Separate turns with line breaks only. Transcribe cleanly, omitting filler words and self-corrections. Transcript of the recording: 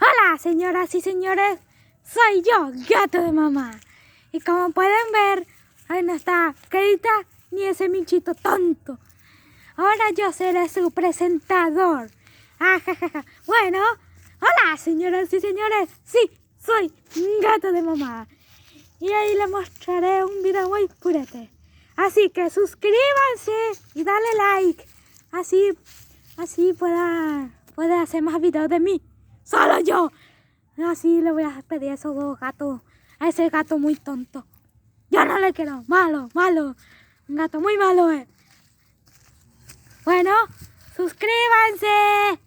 Hola, señoras y señores, soy yo, gato de mamá. Y como pueden ver, ahí no está Keita ni ese Michito tonto. Ahora yo seré su presentador. Ajajaja. Bueno, hola, señoras y señores, sí, soy gato de mamá. Y ahí les mostraré un video muy purete. Así que suscríbanse y dale like. Así pueda hacer más videos de mí. Solo yo. Así le voy a pedir a esos dos gatos. A ese gato muy tonto. Yo no le quiero. Malo. Un gato muy malo, Bueno, suscríbanse.